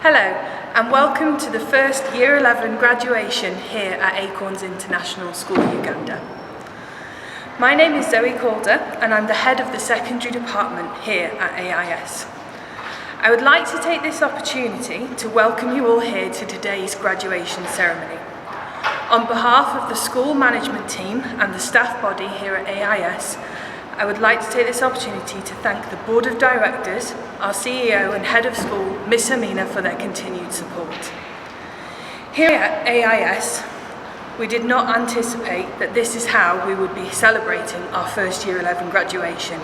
Hello and welcome to the first Year 11 graduation here at Acorns International School, Uganda. My name is Zoe Calder and I'm the head of the secondary department here at AIS. I would like to take this opportunity to welcome you all here to today's graduation ceremony. On behalf of the school management team and the staff body here at AIS, I would like to take this opportunity to thank the Board of Directors, our CEO and Head of School, Miss Amina, for their continued support. Here at AIS, we did not anticipate that this is how we would be celebrating our first Year 11 graduation.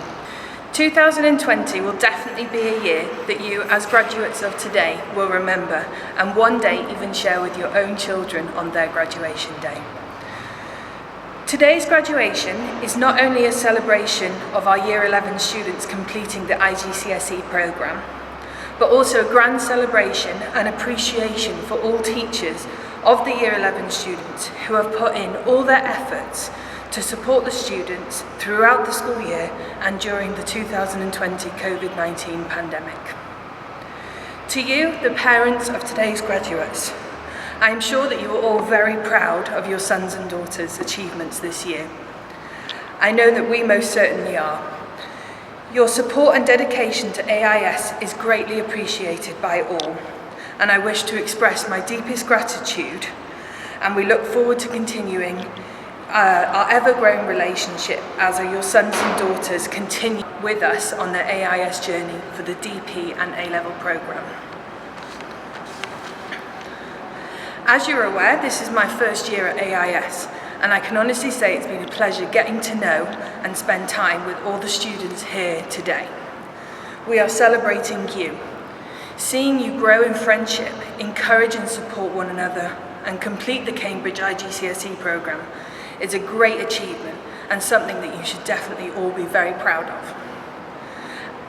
2020 will definitely be a year that you, as graduates of today, will remember and one day even share with your own children on their graduation day. Today's graduation is not only a celebration of our Year 11 students completing the IGCSE programme, but also a grand celebration and appreciation for all teachers of the Year 11 students who have put in all their efforts to support the students throughout the school year and during the 2020 COVID-19 pandemic. To you, the parents of today's graduates, I am sure that you are all very proud of your sons and daughters' achievements this year. I know that we most certainly are. Your support and dedication to AIS is greatly appreciated by all, and I wish to express my deepest gratitude, and we look forward to continuing our ever-growing relationship as your sons and daughters continue with us on their AIS journey for the DP and A-level programme. As you're aware, this is my first year at AIS, and I can honestly say it's been a pleasure getting to know and spend time with all the students here today. We are celebrating you, seeing you grow in friendship, encourage and support one another, and complete the Cambridge IGCSE programme is a great achievement and something that you should definitely all be very proud of.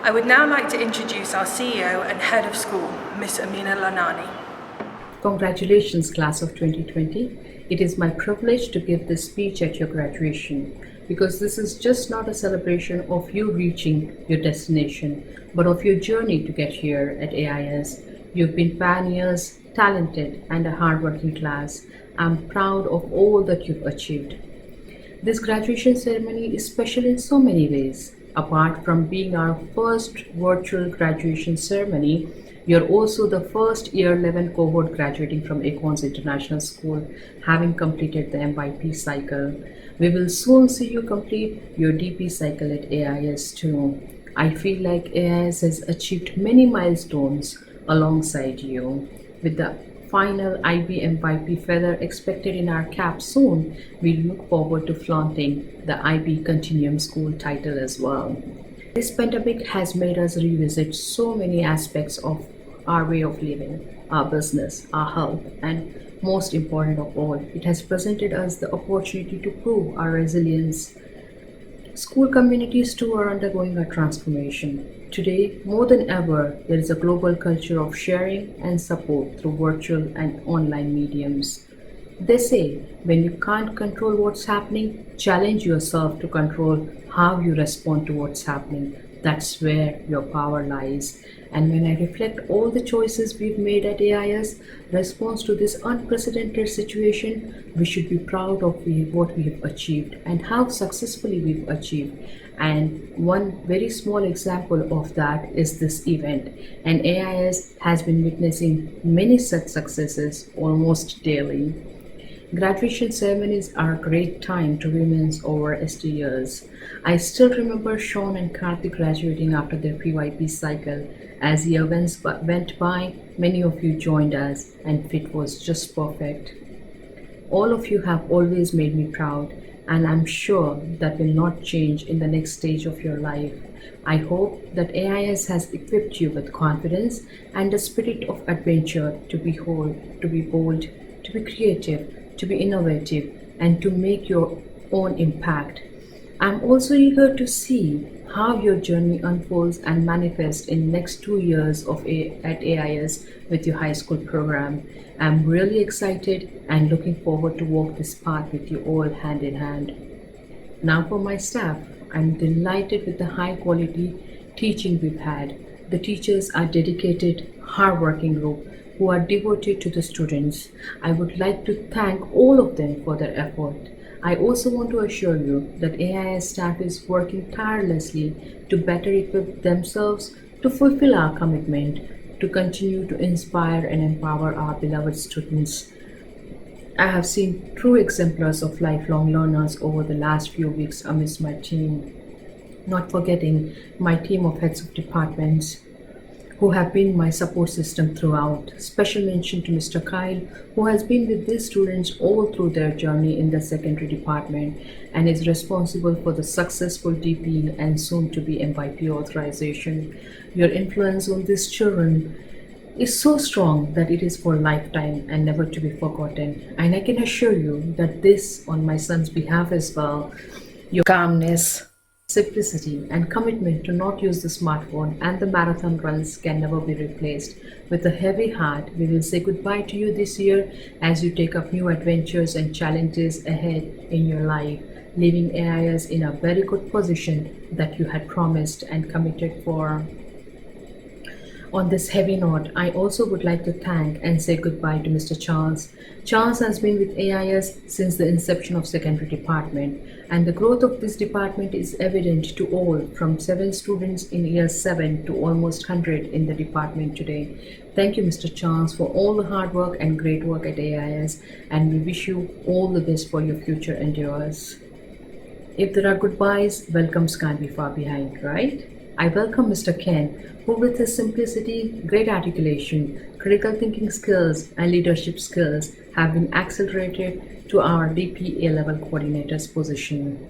I would now like to introduce our CEO and Head of School, Miss Amina Lanani. Congratulations, class of 2020. It is my privilege to give this speech at your graduation because this is just not a celebration of you reaching your destination, but of your journey to get here at AIS. You've been pioneers, talented, and a hardworking class. I'm proud of all that you've achieved. This graduation ceremony is special in so many ways. Apart from being our first virtual graduation ceremony, you're also the first Year 11 cohort graduating from Acorns International School, having completed the MYP cycle. We will soon see you complete your DP cycle at AIS too. I feel like AIS has achieved many milestones alongside you. With the final IB MYP feather expected in our cap soon, we look forward to flaunting the IB Continuum School title as well. This pandemic has made us revisit so many aspects of our way of living, our business, our health, and most important of all, it has presented us the opportunity to prove our resilience. School communities too are undergoing a transformation. Today, more than ever, there is a global culture of sharing and support through virtual and online mediums. They say, when you can't control what's happening, challenge yourself to control how you respond to what's happening. That's where your power lies. And when I reflect all the choices we've made at AIS, response to this unprecedented situation, we should be proud of what we have achieved and how successfully we've achieved. And one very small example of that is this event. And AIS has been witnessing many such successes almost daily. Graduation ceremonies are a great time to reminisce over years. I still remember Shawn and Karthik graduating after their PYP cycle. As the events went by, many of you joined us and it was just perfect. All of you have always made me proud, and I'm sure that will not change in the next stage of your life. I hope that AIS has equipped you with confidence and a spirit of adventure to be bold, to be creative, to be innovative, and to make your own impact. I'm also eager to see how your journey unfolds and manifests in next 2 years at AIS with your high school program. I'm really excited and looking forward to walk this path with you all hand in hand. Now for my staff, I'm delighted with the high quality teaching we've had. The teachers are dedicated, hardworking group who are devoted to the students. I would like to thank all of them for their effort. I also want to assure you that AIS staff is working tirelessly to better equip themselves to fulfill our commitment to continue to inspire and empower our beloved students. I have seen true exemplars of lifelong learners over the last few weeks amidst my team, not forgetting my team of heads of departments who have been my support system throughout. Special mention to Mr. Kyle, who has been with these students all through their journey in the secondary department and is responsible for the successful DP and soon to be MYP authorization. Your influence on these children is so strong that it is for a lifetime and never to be forgotten. And I can assure you that this, on my son's behalf as well, your calmness, simplicity, and commitment to not use the smartphone and the marathon runs can never be replaced. With a heavy heart, we will say goodbye to you this year as you take up new adventures and challenges ahead in your life, leaving AIS in a very good position that you had promised and committed for. On this heavy note, I also would like to thank and say goodbye to Mr. Charles. Charles has been with AIS since the inception of secondary department, and the growth of this department is evident to all, from 7 students in year 7 to almost 100 in the department today. Thank you, Mr. Charles, for all the hard work and great work at AIS, and we wish you all the best for your future endeavors. If there are goodbyes, welcomes can't be far behind, right? I welcome Mr. Ken, who with his simplicity, great articulation, critical thinking skills, and leadership skills have been accelerated to our DP A-level coordinator's position.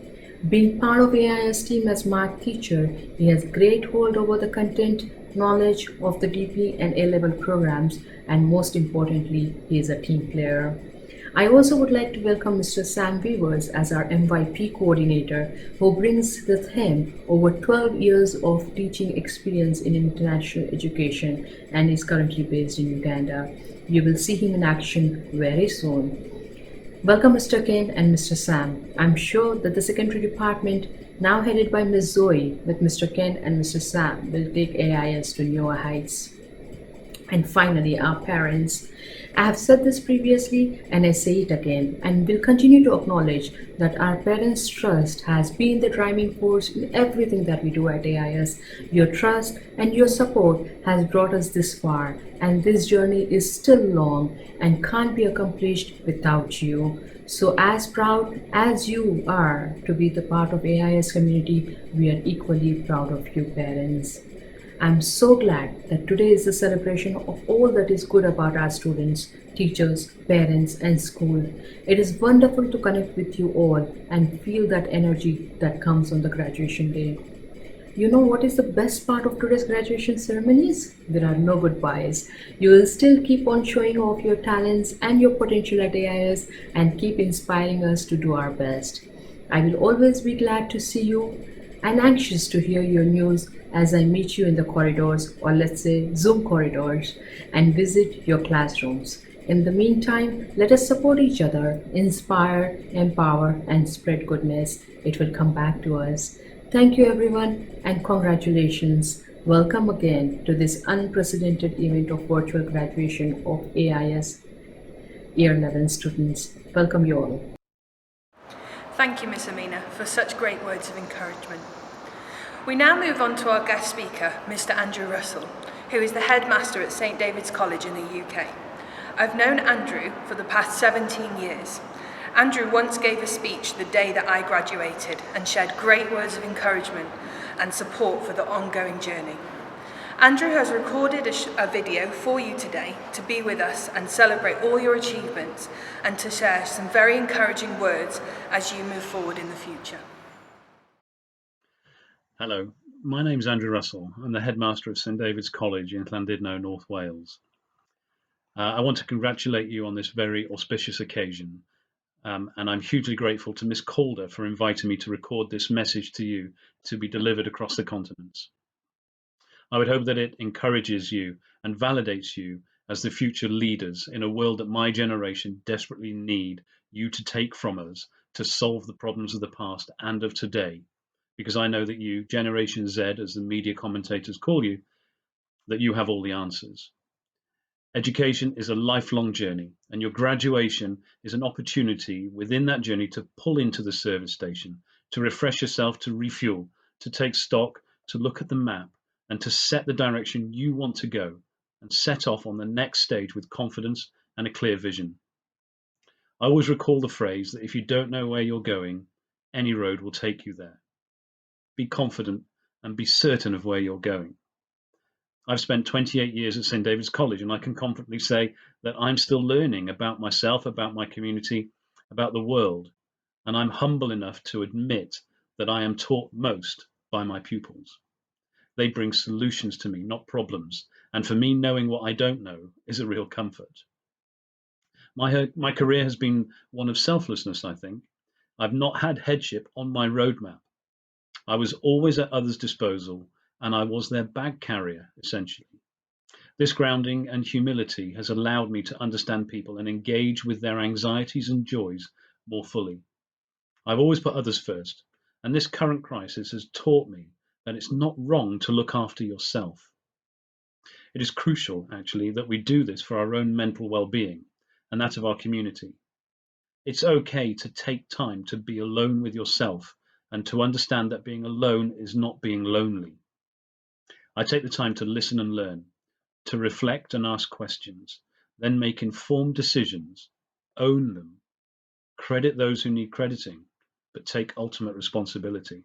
Being part of AIS team as math teacher, he has great hold over the content, knowledge of the DP and A-level programs, and most importantly, he is a team player. I also would like to welcome Mr. Sam Weavers as our MYP coordinator, who brings with him over 12 years of teaching experience in international education and is currently based in Uganda. You will see him in action very soon. Welcome Mr. Ken and Mr. Sam. I'm sure that the secondary department, now headed by Ms. Zoe, with Mr. Ken and Mr. Sam, will take AIS to newer heights. And finally, our parents. I have said this previously and I say it again, and will continue to acknowledge that our parents' trust has been the driving force in everything that we do at AIS. Your trust and your support has brought us this far, and this journey is still long and can't be accomplished without you. So as proud as you are to be the part of AIS community, we are equally proud of you parents. I'm so glad that today is the celebration of all that is good about our students, teachers, parents, and school. It is wonderful to connect with you all and feel that energy that comes on the graduation day. You know what is the best part of today's graduation ceremonies? There are no goodbyes. You will still keep on showing off your talents and your potential at AIS and keep inspiring us to do our best. I will always be glad to see you and anxious to hear your news as I meet you in the corridors, or let's say Zoom corridors, and visit your classrooms. In the meantime, let us support each other, inspire, empower, and spread goodness. It will come back to us. Thank you everyone, and congratulations. Welcome again to this unprecedented event of virtual graduation of AIS Year 11 students. Welcome you all. Thank you, Miss Amina, for such great words of encouragement. We now move on to our guest speaker, Mr. Andrew Russell, who is the headmaster at St. David's College in the UK. I've known Andrew for the past 17 years. Andrew once gave a speech the day that I graduated and shared great words of encouragement and support for the ongoing journey. Andrew has recorded a video for you today to be with us and celebrate all your achievements and to share some very encouraging words as you move forward in the future. Hello, my name's Andrew Russell. I'm the headmaster of St. David's College in Llandudno, North Wales. I want to congratulate you on this very auspicious occasion, and I'm hugely grateful to Miss Calder for inviting me to record this message to you to be delivered across the continents. I would hope that it encourages you and validates you as the future leaders in a world that my generation desperately need you to take from us to solve the problems of the past and of today. Because I know that you, Generation Z, as the media commentators call you, that you have all the answers. Education is a lifelong journey, and your graduation is an opportunity within that journey to pull into the service station, to refresh yourself, to refuel, to take stock, to look at the map, and to set the direction you want to go and set off on the next stage with confidence and a clear vision. I always recall the phrase that if you don't know where you're going, any road will take you there. Be confident and be certain of where you're going. I've spent 28 years at St. David's College, and I can confidently say that I'm still learning about myself, about my community, about the world, and I'm humble enough to admit that I am taught most by my pupils. They bring solutions to me, not problems, and for me, knowing what I don't know is a real comfort. My career has been one of selflessness, I think. I've not had headship on my roadmap. I was always at others' disposal, and I was their bag carrier, essentially. This grounding and humility has allowed me to understand people and engage with their anxieties and joys more fully. I've always put others first, and this current crisis has taught me that it's not wrong to look after yourself. It is crucial, actually, that we do this for our own mental well-being and that of our community. It's okay to take time to be alone with yourself and to understand that being alone is not being lonely. I take the time to listen and learn, to reflect and ask questions, then make informed decisions, own them, credit those who need crediting, but take ultimate responsibility.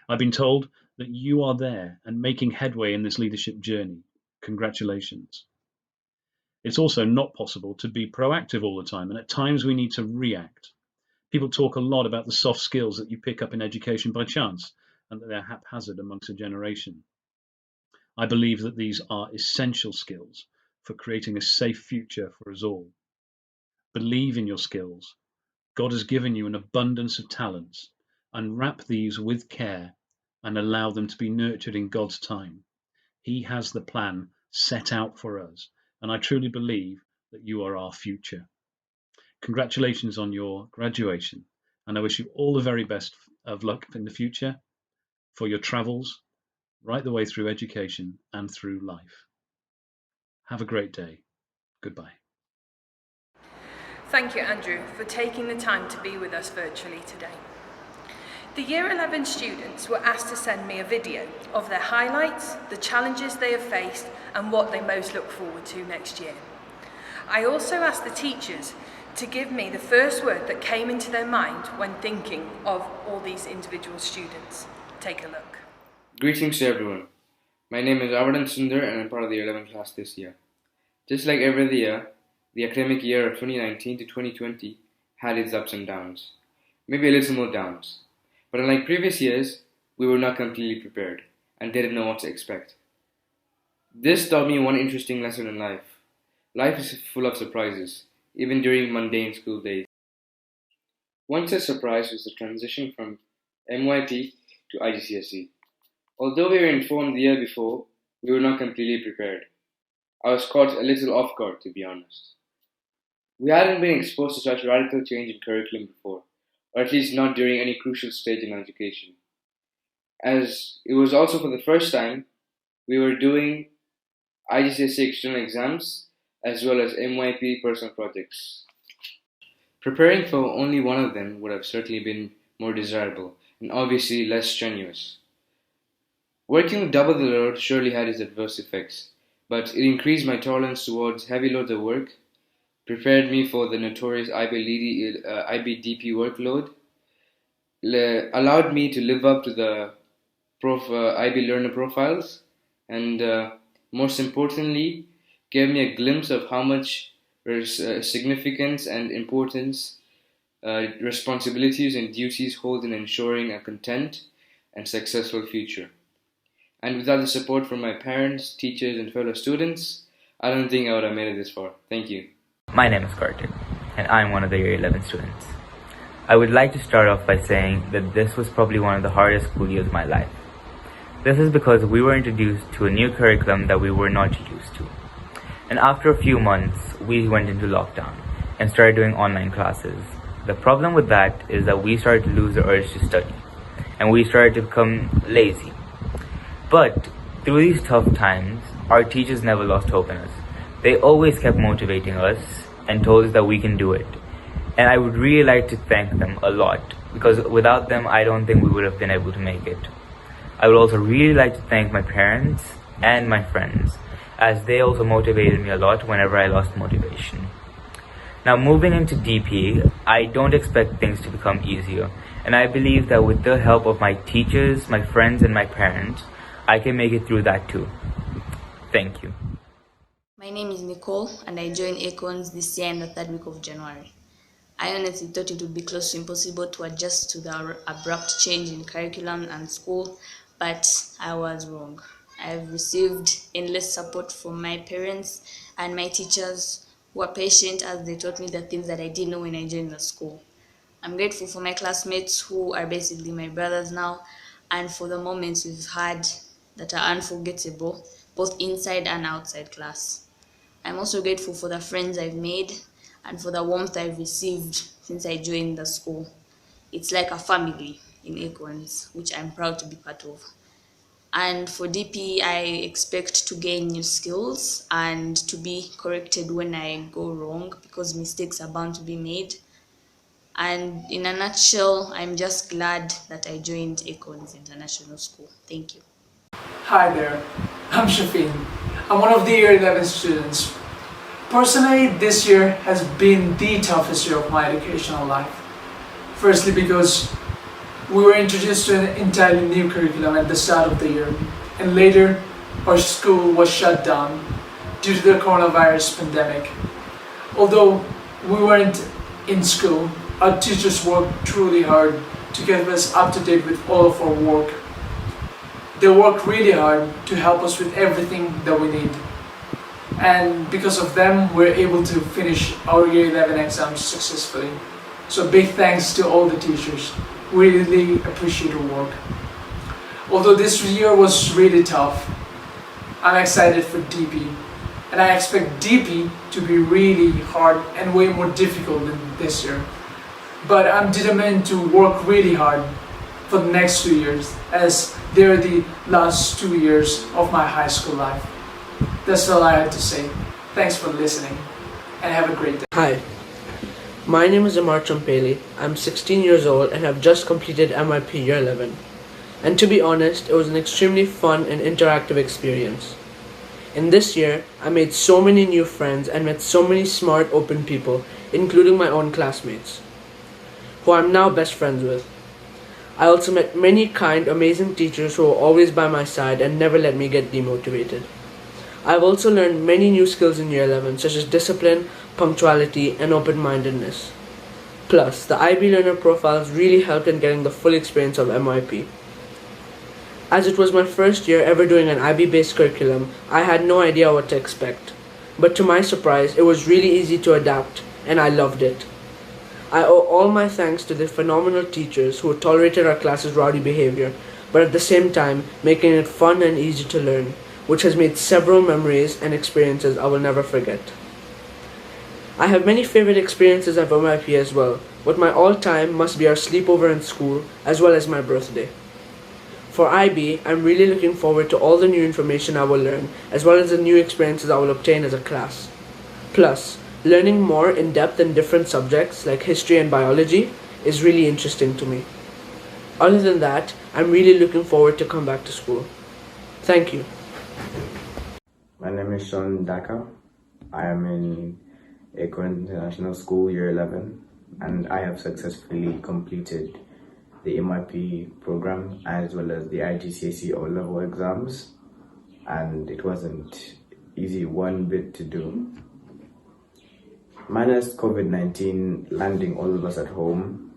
I've been told that you are there and making headway in this leadership journey. Congratulations. It's also not possible to be proactive all the time, and at times we need to react. People talk a lot about the soft skills that you pick up in education by chance and that they're haphazard amongst a generation. I believe that these are essential skills for creating a safe future for us all. Believe in your skills. God has given you an abundance of talents. Unwrap these with care and allow them to be nurtured in God's time. He has the plan set out for us, and I truly believe that you are our future. Congratulations on your graduation, and I wish you all the very best of luck in the future for your travels, right the way through education and through life. Have a great day. Goodbye. Thank you, Andrew, for taking the time to be with us virtually today. The Year 11 students were asked to send me a video of their highlights, the challenges they have faced, and what they most look forward to next year. I also asked the teachers to give me the first word that came into their mind when thinking of all these individual students. Take a look. Greetings to everyone. My name is Sundar and I'm part of the 11th class this year. Just like every other year, the academic year of 2019 to 2020 had its ups and downs, maybe a little more downs. But unlike previous years, we were not completely prepared and didn't know what to expect. This taught me one interesting lesson in life. Life is full of surprises, even during mundane school days. One such surprise was the transition from MYP to IGCSE. Although we were informed the year before, we were not completely prepared. I was caught a little off guard, to be honest. We hadn't been exposed to such radical change in curriculum before, or at least not during any crucial stage in education. As it was also for the first time, we were doing IGCSE external exams as well as MYP personal projects. Preparing for only one of them would have certainly been more desirable and obviously less strenuous. Working with double the load surely had its adverse effects, but it increased my tolerance towards heavy loads of work, prepared me for the notorious IBDP workload, allowed me to live up to the IB learner profiles, and most importantly, gave me a glimpse of how much significance and importance responsibilities and duties hold in ensuring a content and successful future. And without the support from my parents, teachers, and fellow students, I don't think I would have made it this far. Thank you. My name is Karthik, and I'm one of the Year 11 students. I would like to start off by saying that this was probably one of the hardest school years of my life. This is because we were introduced to a new curriculum that we were not used to. And after a few months, we went into lockdown and started doing online classes. The problem with that is that we started to lose the urge to study, and we started to become lazy. But through these tough times, our teachers never lost hope in us. They always kept motivating us and told us that we can do it. And I would really like to thank them a lot, because without them, I don't think we would have been able to make it. I would also really like to thank my parents and my friends, as they also motivated me a lot whenever I lost motivation. Now, moving into DP, I don't expect things to become easier, and I believe that with the help of my teachers, my friends, and my parents, I can make it through that too. Thank you. My name is Nicole, and I joined Acorns this year in the third week of January. I honestly thought it would be close to impossible to adjust to the abrupt change in curriculum and school, but I was wrong. I've received endless support from my parents and my teachers, who were patient as they taught me the things that I didn't know when I joined the school. I'm grateful for my classmates, who are basically my brothers now, and for the moments we've had that are unforgettable, both inside and outside class. I'm also grateful for the friends I've made and for the warmth I've received since I joined the school. It's like a family in Acorns, which I'm proud to be part of. And for DP, I expect to gain new skills and to be corrected when I go wrong, because mistakes are bound to be made. And in a nutshell, I'm just glad that I joined Acorns International School. Thank you. Hi there, I'm Shafin. I'm one of the year 11 students. Personally, this year has been the toughest year of my educational life. Firstly, because we were introduced to an entirely new curriculum at the start of the year, and later our school was shut down due to the coronavirus pandemic. Although we weren't in school, our teachers worked truly hard to get us up to date with all of our work. They work really hard to help us with everything that we need. And because of them, we're able to finish our year 11 exams successfully. So big thanks to all the teachers. We really appreciate your work. Although this year was really tough, I'm excited for DP. And I expect DP to be really hard and way more difficult than this year. But I'm determined to work really hard for the next 2 years, as they're the last 2 years of my high school life. That's all I had to say. Thanks for listening, and have a great day. Hi, my name is Amar Champeli. I'm 16 years old and have just completed MIP Year 11. And to be honest, it was an extremely fun and interactive experience. In this year, I made so many new friends and met so many smart, open people, including my own classmates, who I'm now best friends with. I also met many kind, amazing teachers who were always by my side and never let me get demotivated. I've also learned many new skills in Year 11, such as discipline, punctuality, and open-mindedness. Plus, the IB learner profiles really helped in getting the full experience of MIP. As it was my first year ever doing an IB-based curriculum, I had no idea what to expect. But to my surprise, it was really easy to adapt, and I loved it. I owe all my thanks to the phenomenal teachers who tolerated our class's rowdy behavior, but at the same time making it fun and easy to learn, which has made several memories and experiences I will never forget. I have many favorite experiences at MIP as well, but my all-time must be our sleepover in school as well as my birthday. For IB, I'm really looking forward to all the new information I will learn, as well as the new experiences I will obtain as a class. Plus, learning more in depth in different subjects like history and biology is really interesting to me. Other than that, I'm really looking forward to come back to school. Thank you. My name is Shawn. I am in Acorns International School Year 11, and I have successfully completed the MIP program as well as the IGCSE O-level exams, and it wasn't easy one bit to do. Minus COVID-19 landing all of us at home,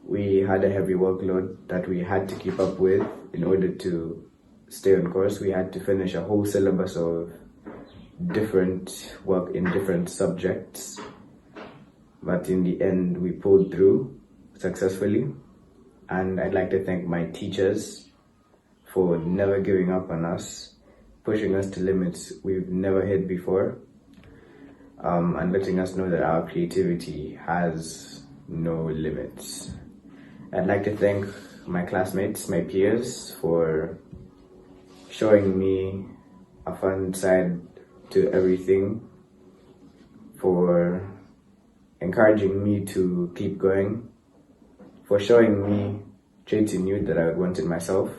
we had a heavy workload that we had to keep up with in order to stay on course. We had to finish a whole syllabus of different work in different subjects, but in the end we pulled through successfully. And I'd like to thank my teachers for never giving up on us, pushing us to limits we've never hit before, and letting us know that our creativity has no limits. I'd like to thank my classmates, my peers, for showing me a fun side to everything, for encouraging me to keep going, for showing me traits in youth that I would want in myself.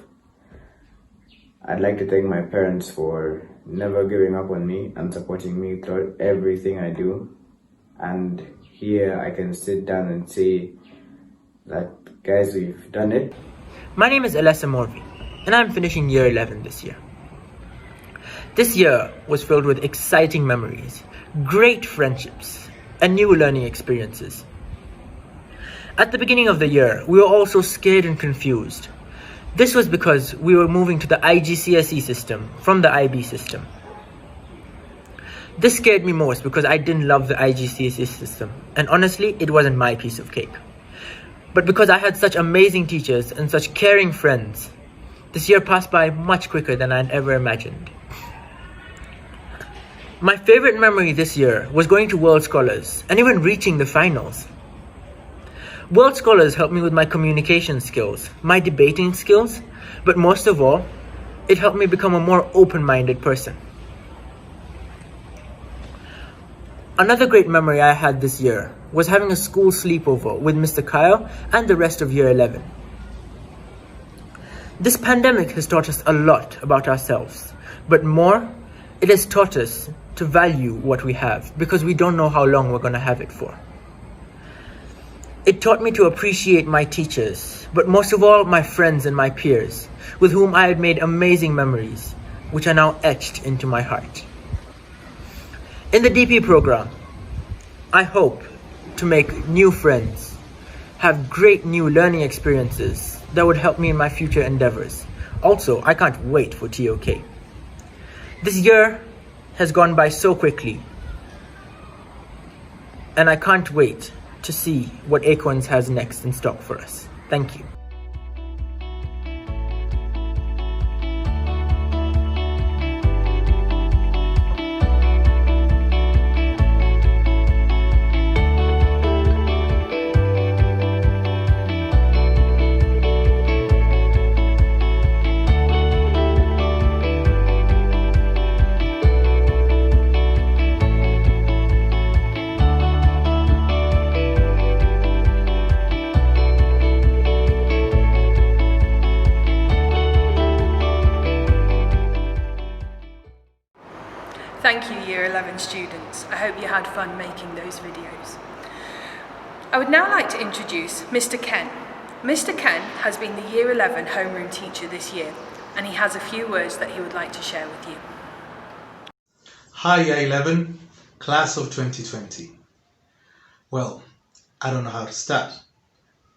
I'd like to thank my parents for never giving up on me and supporting me throughout everything I do. And here I can sit down and say that, guys, we've done it. My name is Alyssa, and I'm finishing year 11 this year. This year was filled with exciting memories, great friendships, and new learning experiences. At the beginning of the year, we were also scared and confused. This was because we were moving to the IGCSE system from the IB system. This scared me most because I didn't love the IGCSE system, and honestly, it wasn't my piece of cake. But because I had such amazing teachers and such caring friends, this year passed by much quicker than I'd ever imagined. My favorite memory this year was going to World Scholars and even reaching the finals. World Scholars helped me with my communication skills, my debating skills, but most of all, it helped me become a more open-minded person. Another great memory I had this year was having a school sleepover with Mr. Kyle and the rest of year 11. This pandemic has taught us a lot about ourselves, but more, it has taught us to value what we have because we don't know how long we're going to have it for. It taught me to appreciate my teachers, but most of all, my friends and my peers, with whom I had made amazing memories, which are now etched into my heart. In the DP program, I hope to make new friends, have great new learning experiences that would help me in my future endeavors. Also, I can't wait for TOK. This year has gone by so quickly, and I can't wait to see what Acorns has next in stock for us. Thank you. Thank you, Year 11 students. I hope you had fun making those videos. I would now like to introduce Mr. Ken. Mr. Ken has been the Year 11 homeroom teacher this year, and he has a few words that he would like to share with you. Hi, Year 11, class of 2020. Well, I don't know how to start.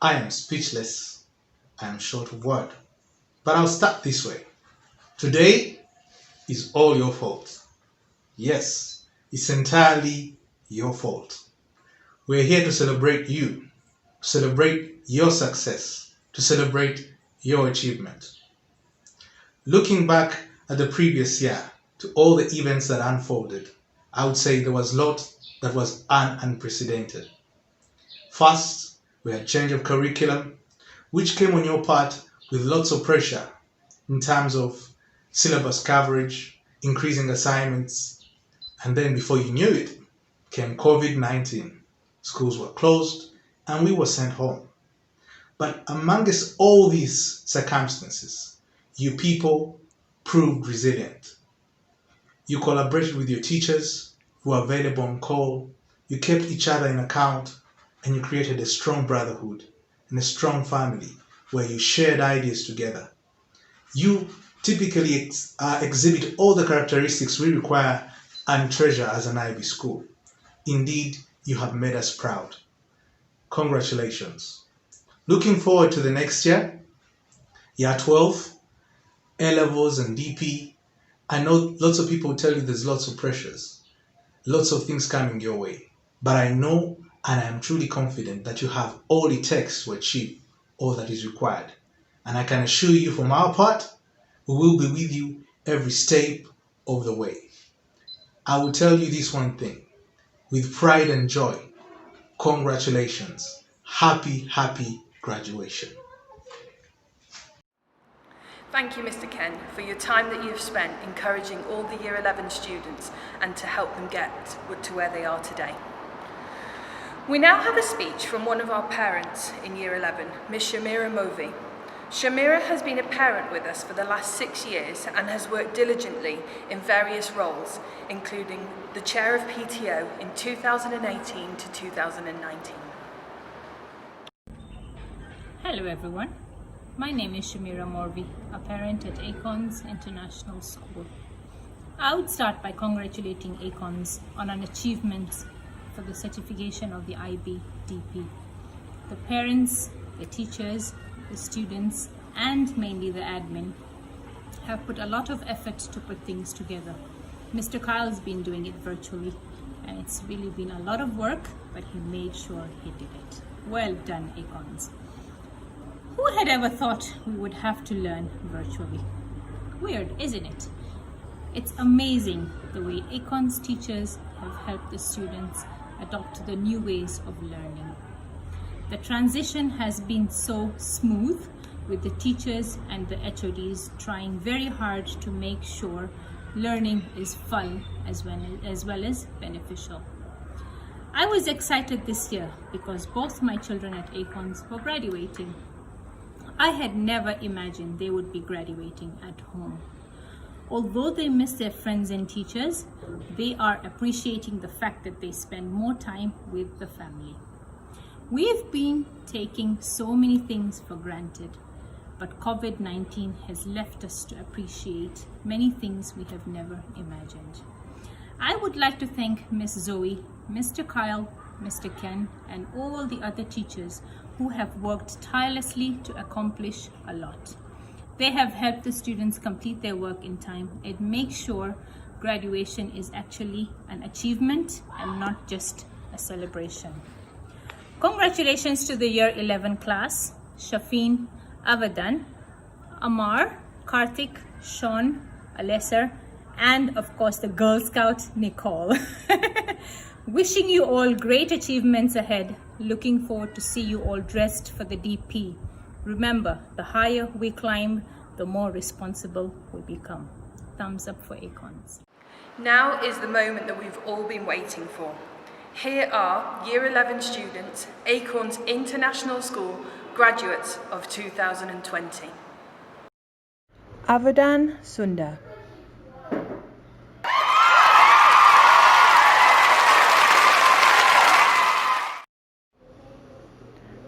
I am speechless. I am short of word. But I'll start this way. Today is all your fault. Yes, it's entirely your fault. We're here to celebrate you, to celebrate your success, to celebrate your achievement. Looking back at the previous year, to all the events that unfolded, I would say there was a lot that was unprecedented. First, we had change of curriculum, which came on your part with lots of pressure in terms of syllabus coverage, increasing assignments, and then before you knew it, came COVID-19. Schools were closed and we were sent home. But amongst all these circumstances, you people proved resilient. You collaborated with your teachers who were available on call, you kept each other in account, and you created a strong brotherhood and a strong family where you shared ideas together. You typically exhibit all the characteristics we require and treasure as an IB school. Indeed, you have made us proud. Congratulations. Looking forward to the next year, Year 12, A-levels and DP. I know lots of people tell you there's lots of pressures, lots of things coming your way. But I know and I am truly confident that you have all it takes to achieve all that is required. And I can assure you from our part, we will be with you every step of the way. I will tell you this one thing, with pride and joy, congratulations. Happy, happy graduation. Thank you, Mr. Ken, for your time that you've spent encouraging all the Year 11 students and to help them get to where they are today. We now have a speech from one of our parents in Year 11, Ms. Shamira Movi. Shamira has been a parent with us for the last 6 years and has worked diligently in various roles, including the chair of PTO in 2018 to 2019. Hello everyone, my name is Shamira Morvi, a parent at Acorns International School. I would start by congratulating Acorns on an achievement for the certification of the IBDP. The parents, the teachers, the students, and mainly the admin have put a lot of effort to put things together. Mr. Kyle's been doing it virtually, and it's really been a lot of work, but he made sure he did it. Well done, Acorns. Who had ever thought we would have to learn virtually? Weird, isn't it? It's amazing the way Acorns teachers have helped the students adopt the new ways of learning. The transition has been so smooth, with the teachers and the HODs trying very hard to make sure learning is fun as well as beneficial. I was excited this year because both my children at Acorns were graduating. I had never imagined they would be graduating at home. Although they miss their friends and teachers, they are appreciating the fact that they spend more time with the family. We've been taking so many things for granted, but COVID-19 has left us to appreciate many things we have never imagined. I would like to thank Miss Zoe, Mr. Kyle, Mr. Ken, and all the other teachers who have worked tirelessly to accomplish a lot. They have helped the students complete their work in time and make sure graduation is actually an achievement and not just a celebration. Congratulations to the Year 11 class, Shafeen, Avadan, Amar, Karthik, Shawn, Alyssa, and of course the Girl Scout, Nicole. Wishing you all great achievements ahead. Looking forward to see you all dressed for the DP. Remember, the higher we climb, the more responsible we become. Thumbs up for Acorns. Now is the moment that we've all been waiting for. Here are Year 11 students, Acorns International School, graduates of 2020. Avadan Sundar.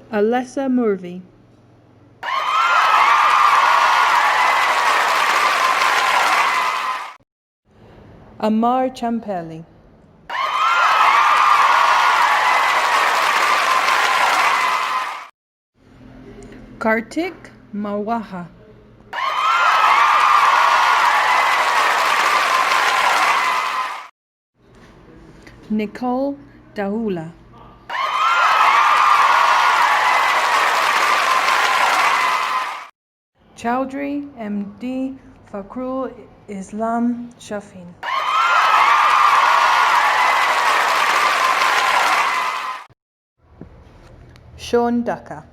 Alyssa Murvi. Amar Champelli. Karthik Mawaha. Nicole Dahula. Chowdhury MD Fakhrul Islam Shafin. Shawn Dhaka.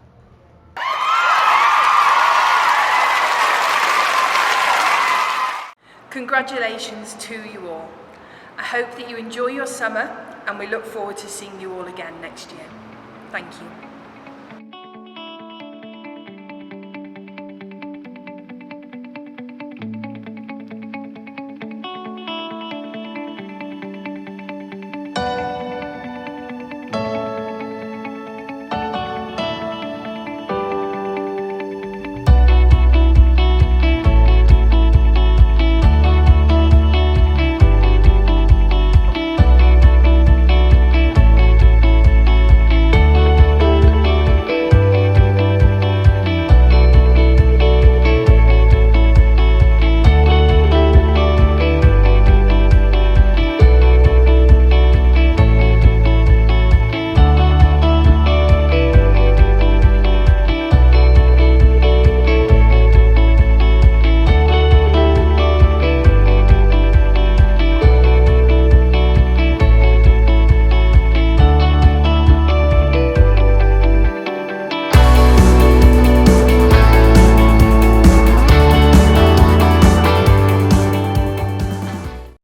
Congratulations to you all. I hope that you enjoy your summer and we look forward to seeing you all again next year. Thank you.